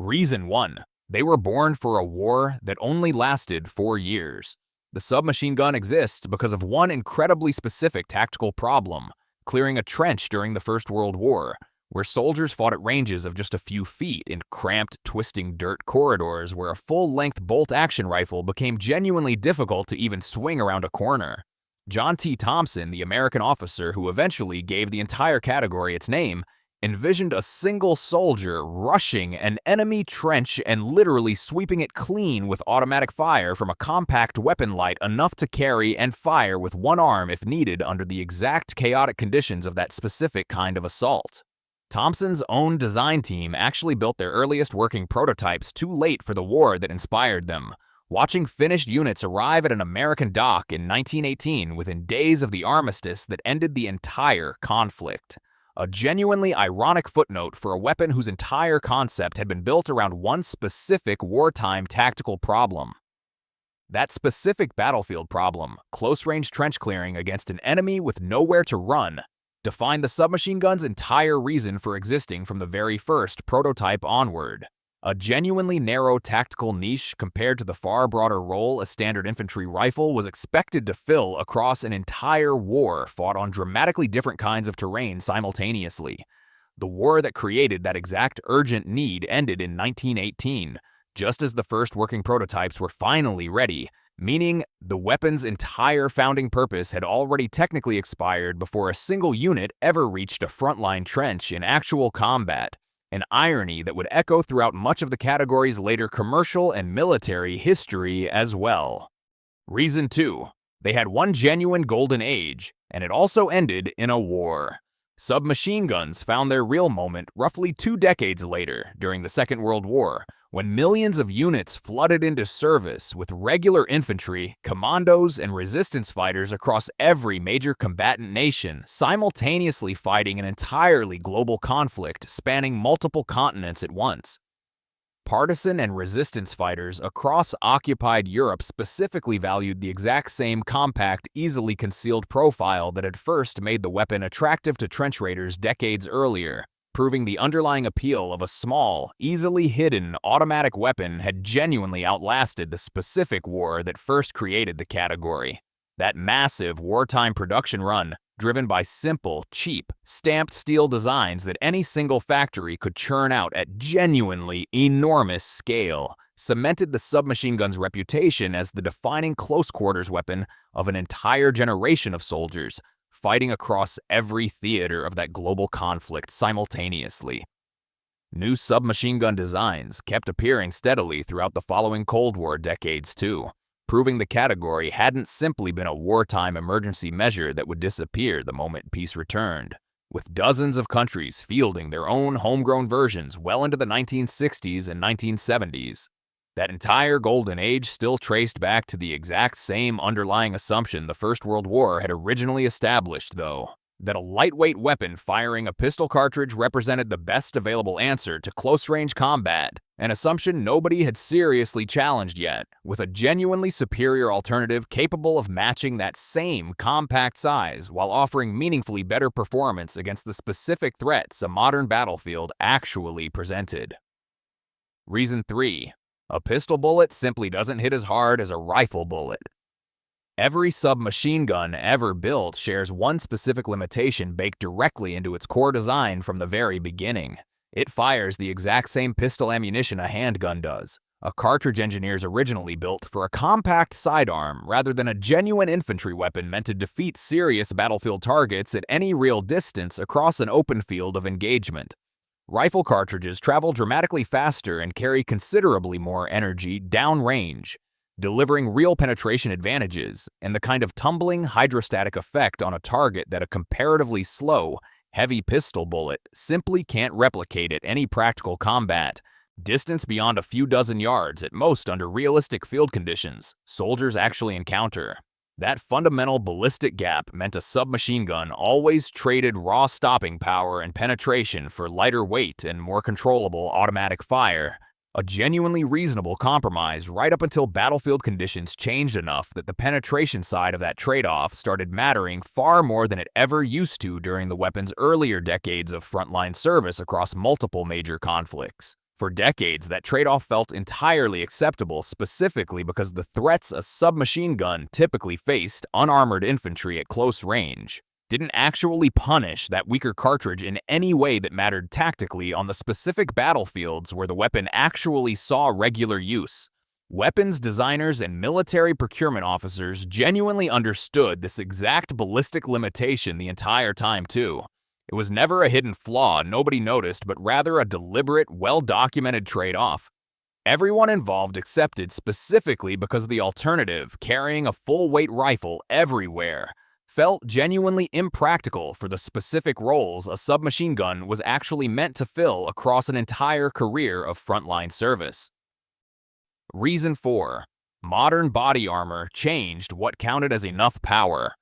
Reason 1. They were born for a war that only lasted 4 years. The submachine gun exists because of one incredibly specific tactical problem: clearing a trench during the First World War, where soldiers fought at ranges of just a few feet in cramped, twisting dirt corridors where a full-length bolt-action rifle became genuinely difficult to even swing around a corner. John T. Thompson, the American officer who eventually gave the entire category its name, envisioned a single soldier rushing an enemy trench and literally sweeping it clean with automatic fire from a compact weapon light enough to carry and fire with one arm if needed under the exact chaotic conditions of that specific kind of assault. Thompson's own design team actually built their earliest working prototypes too late for the war that inspired them, watching finished units arrive at an American dock in 1918 within days of the armistice that ended the entire conflict. A genuinely ironic footnote for a weapon whose entire concept had been built around one specific wartime tactical problem. That specific battlefield problem, close-range trench clearing against an enemy with nowhere to run, defined the submachine gun's entire reason for existing from the very first prototype onward. A genuinely narrow tactical niche compared to the far broader role a standard infantry rifle was expected to fill across an entire war fought on dramatically different kinds of terrain simultaneously. The war that created that exact urgent need ended in 1918, just as the first working prototypes were finally ready, meaning the weapon's entire founding purpose had already technically expired before a single unit ever reached a frontline trench in actual combat. An irony that would echo throughout much of the category's later commercial and military history as well. Reason 2. They had one genuine golden age, and it also ended in a war. Submachine guns found their real moment roughly 2 decades later, during the Second World War, when millions of units flooded into service with regular infantry, commandos, and resistance fighters across every major combatant nation, simultaneously fighting an entirely global conflict spanning multiple continents at once. Partisan and resistance fighters across occupied Europe specifically valued the exact same compact, easily concealed profile that had first made the weapon attractive to trench raiders decades earlier, proving the underlying appeal of a small, easily hidden automatic weapon had genuinely outlasted the specific war that first created the category. That massive wartime production run, driven by simple, cheap, stamped steel designs that any single factory could churn out at genuinely enormous scale, cemented the submachine gun's reputation as the defining close-quarters weapon of an entire generation of soldiers, fighting across every theater of that global conflict simultaneously. New submachine gun designs kept appearing steadily throughout the following Cold War decades too, proving the category hadn't simply been a wartime emergency measure that would disappear the moment peace returned, with dozens of countries fielding their own homegrown versions well into the 1960s and 1970s. That entire golden age still traced back to the exact same underlying assumption the First World War had originally established, though: that a lightweight weapon firing a pistol cartridge represented the best available answer to close-range combat, an assumption nobody had seriously challenged yet, with a genuinely superior alternative capable of matching that same compact size while offering meaningfully better performance against the specific threats a modern battlefield actually presented. Reason 3. A pistol bullet simply doesn't hit as hard as a rifle bullet. Every submachine gun ever built shares one specific limitation baked directly into its core design from the very beginning. It fires the exact same pistol ammunition a handgun does, a cartridge engineers originally built for a compact sidearm rather than a genuine infantry weapon meant to defeat serious battlefield targets at any real distance across an open field of engagement. Rifle cartridges travel dramatically faster and carry considerably more energy downrange, delivering real penetration advantages and the kind of tumbling hydrostatic effect on a target that a comparatively slow, heavy pistol bullet simply can't replicate at any practical combat. Distance beyond a few dozen yards at most under realistic field conditions soldiers actually encounter. That fundamental ballistic gap meant a submachine gun always traded raw stopping power and penetration for lighter weight and more controllable automatic fire. A genuinely reasonable compromise right up until battlefield conditions changed enough that the penetration side of that trade-off started mattering far more than it ever used to during the weapon's earlier decades of frontline service across multiple major conflicts. For decades, that trade-off felt entirely acceptable, specifically because the threats a submachine gun typically faced, unarmored infantry at close range, didn't actually punish that weaker cartridge in any way that mattered tactically on the specific battlefields where the weapon actually saw regular use. Weapons designers and military procurement officers genuinely understood this exact ballistic limitation the entire time, too. It was never a hidden flaw nobody noticed, but rather a deliberate, well-documented trade-off. Everyone involved accepted specifically because the alternative, carrying a full-weight rifle everywhere, felt genuinely impractical for the specific roles a submachine gun was actually meant to fill across an entire career of frontline service. Reason 4. Modern body armor changed what counted as enough power.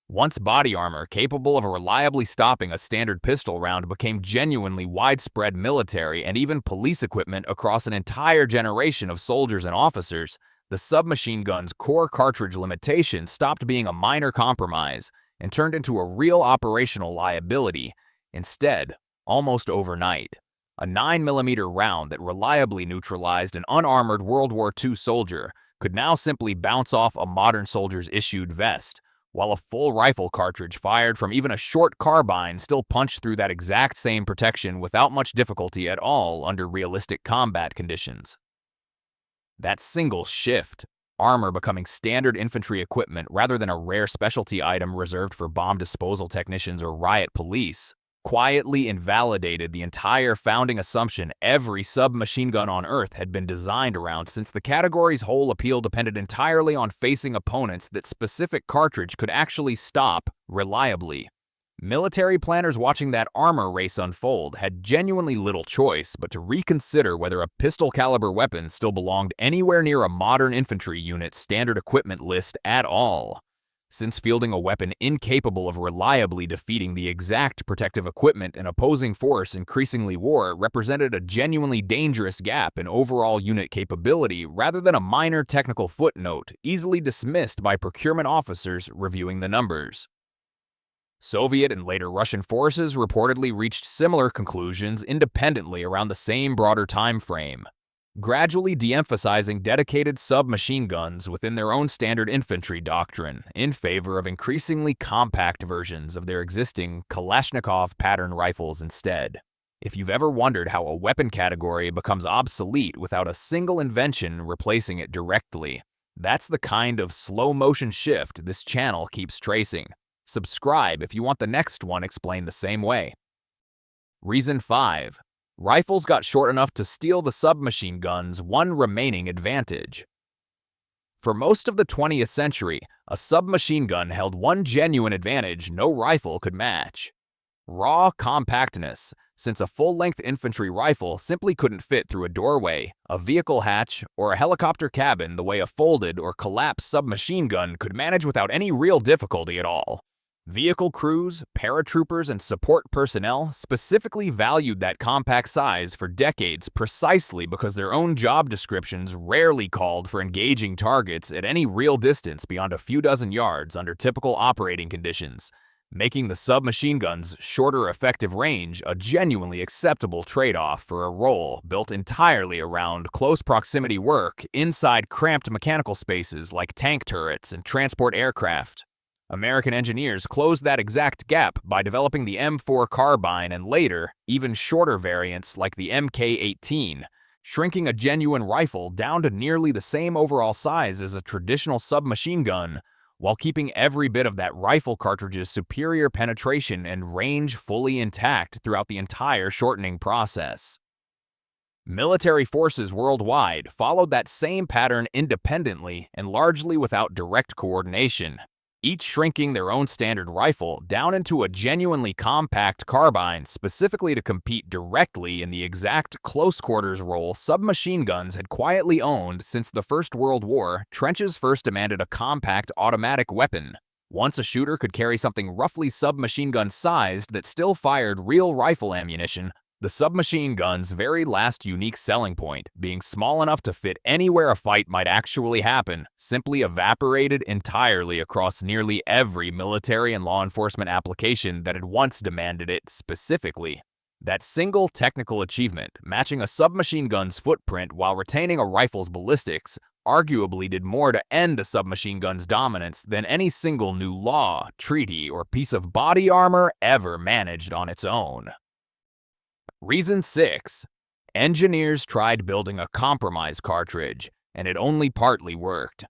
Once body armor capable of reliably stopping a standard pistol round became genuinely widespread military and even police equipment across an entire generation of soldiers and officers, the submachine gun's core cartridge limitation stopped being a minor compromise and turned into a real operational liability. Instead, almost overnight, a 9mm round that reliably neutralized an unarmored World War II soldier could now simply bounce off a modern soldier's issued vest, while a full rifle cartridge fired from even a short carbine still punched through that exact same protection without much difficulty at all under realistic combat conditions. That single shift, armor becoming standard infantry equipment rather than a rare specialty item reserved for bomb disposal technicians or riot police, quietly invalidated the entire founding assumption every submachine gun on Earth had been designed around, since the category's whole appeal depended entirely on facing opponents that specific cartridge could actually stop reliably. Military planners watching that armor race unfold had genuinely little choice but to reconsider whether a pistol-caliber weapon still belonged anywhere near a modern infantry unit's standard equipment list at all. Since fielding a weapon incapable of reliably defeating the exact protective equipment an opposing force increasingly wore represented a genuinely dangerous gap in overall unit capability rather than a minor technical footnote easily dismissed by procurement officers reviewing the numbers. Soviet and later Russian forces reportedly reached similar conclusions independently around the same broader time frame, gradually de-emphasizing dedicated submachine guns within their own standard infantry doctrine in favor of increasingly compact versions of their existing Kalashnikov pattern rifles instead. If you've ever wondered how a weapon category becomes obsolete without a single invention replacing it directly, that's the kind of slow-motion shift this channel keeps tracing. Subscribe if you want the next one explained the same way. Reason 5. Rifles got short enough to steal the submachine gun's one remaining advantage. For most of the 20th century, a submachine gun held one genuine advantage no rifle could match: raw compactness, since a full-length infantry rifle simply couldn't fit through a doorway, a vehicle hatch, or a helicopter cabin the way a folded or collapsed submachine gun could manage without any real difficulty at all. Vehicle crews, paratroopers, and support personnel specifically valued that compact size for decades precisely because their own job descriptions rarely called for engaging targets at any real distance beyond a few dozen yards under typical operating conditions, making the submachine gun's shorter effective range a genuinely acceptable trade-off for a role built entirely around close proximity work inside cramped mechanical spaces like tank turrets and transport aircraft. American engineers closed that exact gap by developing the M4 carbine and later, even shorter variants like the Mk18, shrinking a genuine rifle down to nearly the same overall size as a traditional submachine gun, while keeping every bit of that rifle cartridge's superior penetration and range fully intact throughout the entire shortening process. Military forces worldwide followed that same pattern independently and largely without direct coordination, each shrinking their own standard rifle down into a genuinely compact carbine specifically to compete directly in the exact close-quarters role submachine guns had quietly owned since the First World War. Trenches first demanded a compact automatic weapon. Once a shooter could carry something roughly submachine gun-sized that still fired real rifle ammunition, the submachine gun's very last unique selling point, being small enough to fit anywhere a fight might actually happen, simply evaporated entirely across nearly every military and law enforcement application that had once demanded it specifically. That single technical achievement, matching a submachine gun's footprint while retaining a rifle's ballistics, arguably did more to end the submachine gun's dominance than any single new law, treaty, or piece of body armor ever managed on its own. Reason 6. Engineers tried building a compromise cartridge, and it only partly worked.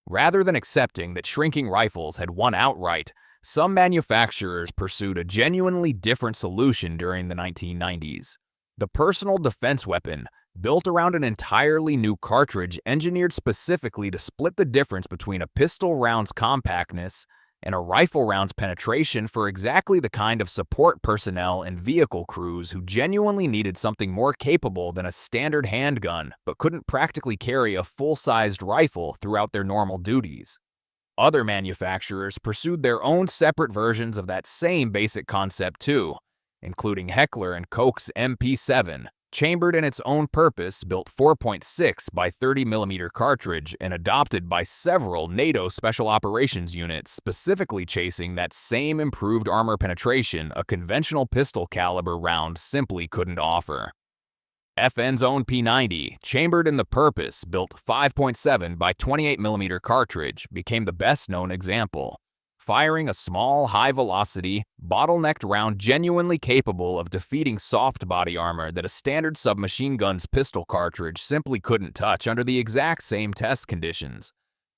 Rather than accepting that shrinking rifles had won outright, some manufacturers pursued a genuinely different solution during the 1990s. The personal defense weapon, built around an entirely new cartridge engineered specifically to split the difference between a pistol round's compactness and a rifle round's penetration for exactly the kind of support personnel and vehicle crews who genuinely needed something more capable than a standard handgun but couldn't practically carry a full-sized rifle throughout their normal duties. Other manufacturers pursued their own separate versions of that same basic concept too, including Heckler & Koch's MP7, chambered in its own purpose-built 4.6 by 30mm cartridge and adopted by several NATO Special Operations units specifically chasing that same improved armor penetration a conventional pistol caliber round simply couldn't offer. FN's own P90, chambered in the purpose-built 5.7 by 28mm cartridge, became the best-known example, firing a small, high-velocity, bottlenecked round genuinely capable of defeating soft body armor that a standard submachine gun's pistol cartridge simply couldn't touch under the exact same test conditions.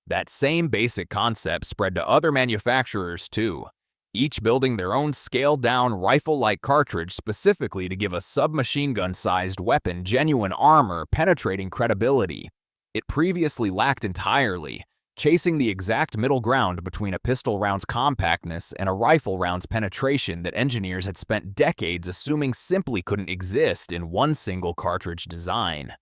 That same basic concept spread to other manufacturers too, each building their own scaled-down rifle-like cartridge specifically to give a submachine gun-sized weapon genuine armor-penetrating credibility it previously lacked entirely, chasing the exact middle ground between a pistol round's compactness and a rifle round's penetration that engineers had spent decades assuming simply couldn't exist in one single cartridge design.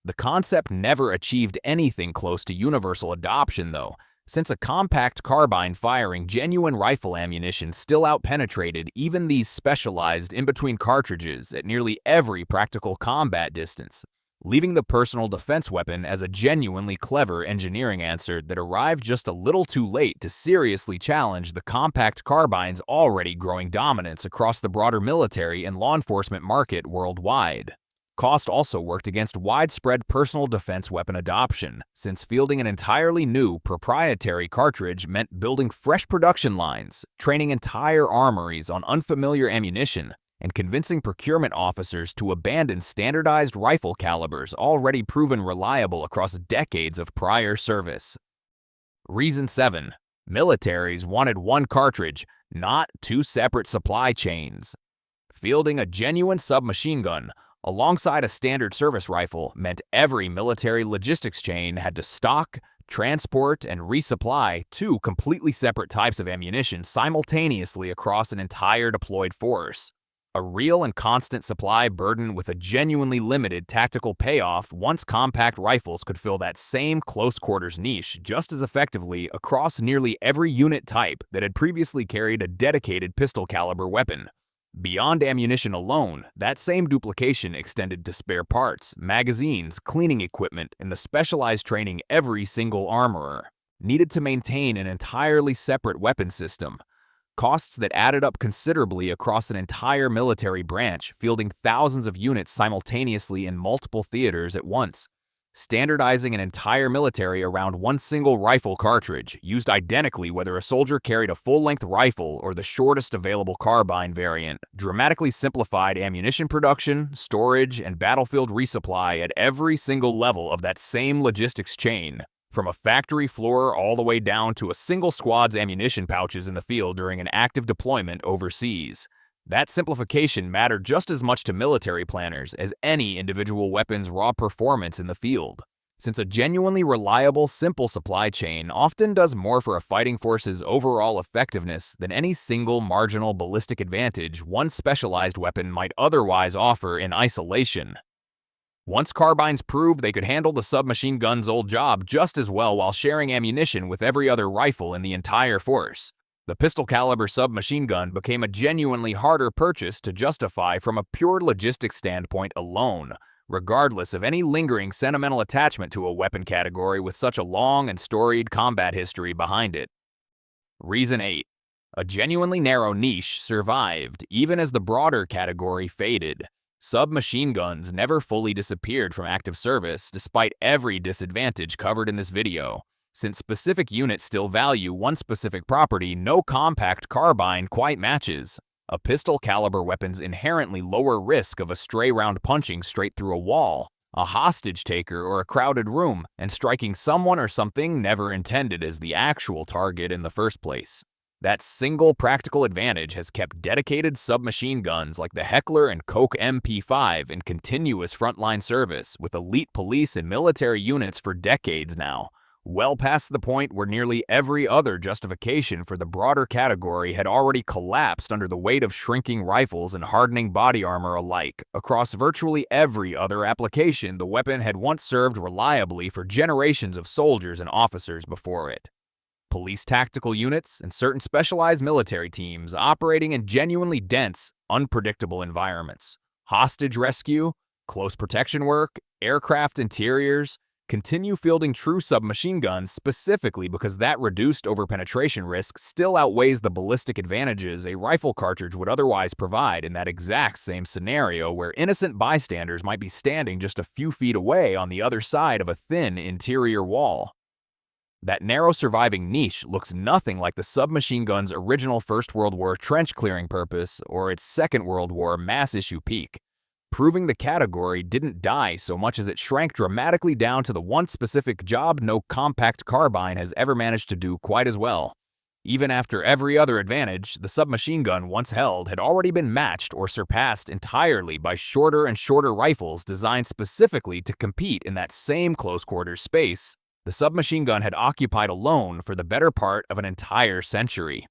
The concept never achieved anything close to universal adoption, though, since a compact carbine firing genuine rifle ammunition still outpenetrated even these specialized in-between cartridges at nearly every practical combat distance, leaving the personal defense weapon as a genuinely clever engineering answer that arrived just a little too late to seriously challenge the compact carbine's already growing dominance across the broader military and law enforcement market worldwide. Cost also worked against widespread personal defense weapon adoption, since fielding an entirely new, proprietary cartridge meant building fresh production lines, training entire armories on unfamiliar ammunition, and convincing procurement officers to abandon standardized rifle calibers already proven reliable across decades of prior service. Reason 7. Militaries wanted one cartridge, not two separate supply chains. Fielding a genuine submachine gun alongside a standard service rifle meant every military logistics chain had to stock, transport, and resupply two completely separate types of ammunition simultaneously across an entire deployed force. A real and constant supply burden with a genuinely limited tactical payoff once compact rifles could fill that same close-quarters niche just as effectively across nearly every unit type that had previously carried a dedicated pistol-caliber weapon. Beyond ammunition alone, that same duplication extended to spare parts, magazines, cleaning equipment, and the specialized training every single armorer needed to maintain an entirely separate weapon system. Costs that added up considerably across an entire military branch, fielding thousands of units simultaneously in multiple theaters at once. Standardizing an entire military around one single rifle cartridge, used identically whether a soldier carried a full-length rifle or the shortest available carbine variant, dramatically simplified ammunition production, storage, and battlefield resupply at every single level of that same logistics chain, from a factory floor all the way down to a single squad's ammunition pouches in the field during an active deployment overseas. That simplification mattered just as much to military planners as any individual weapon's raw performance in the field, since a genuinely reliable, simple supply chain often does more for a fighting force's overall effectiveness than any single marginal ballistic advantage one specialized weapon might otherwise offer in isolation. Once carbines proved they could handle the submachine gun's old job just as well while sharing ammunition with every other rifle in the entire force, the pistol-caliber submachine gun became a genuinely harder purchase to justify from a pure logistics standpoint alone, regardless of any lingering sentimental attachment to a weapon category with such a long and storied combat history behind it. Reason 8. A genuinely narrow niche survived, even as the broader category faded. Submachine guns never fully disappeared from active service, despite every disadvantage covered in this video. Since specific units still value one specific property, no compact carbine quite matches. A pistol-caliber weapon's inherently lower risk of a stray round punching straight through a wall, a hostage taker or a crowded room, and striking someone or something never intended as the actual target in the first place. That single practical advantage has kept dedicated submachine guns like the Heckler and Koch MP5 in continuous frontline service with elite police and military units for decades now, well past the point where nearly every other justification for the broader category had already collapsed under the weight of shrinking rifles and hardening body armor alike. Across virtually every other application, the weapon had once served reliably for generations of soldiers and officers before it. Police tactical units, and certain specialized military teams operating in genuinely dense, unpredictable environments. Hostage rescue, close protection work, aircraft interiors, continue fielding true submachine guns specifically because that reduced overpenetration risk still outweighs the ballistic advantages a rifle cartridge would otherwise provide in that exact same scenario where innocent bystanders might be standing just a few feet away on the other side of a thin interior wall. That narrow surviving niche looks nothing like the submachine gun's original First World War trench-clearing purpose or its Second World War mass-issue peak, proving the category didn't die so much as it shrank dramatically down to the one specific job no compact carbine has ever managed to do quite as well. Even after every other advantage the submachine gun once held had already been matched or surpassed entirely by shorter and shorter rifles designed specifically to compete in that same close-quarters space, the submachine gun had occupied alone for the better part of an entire century.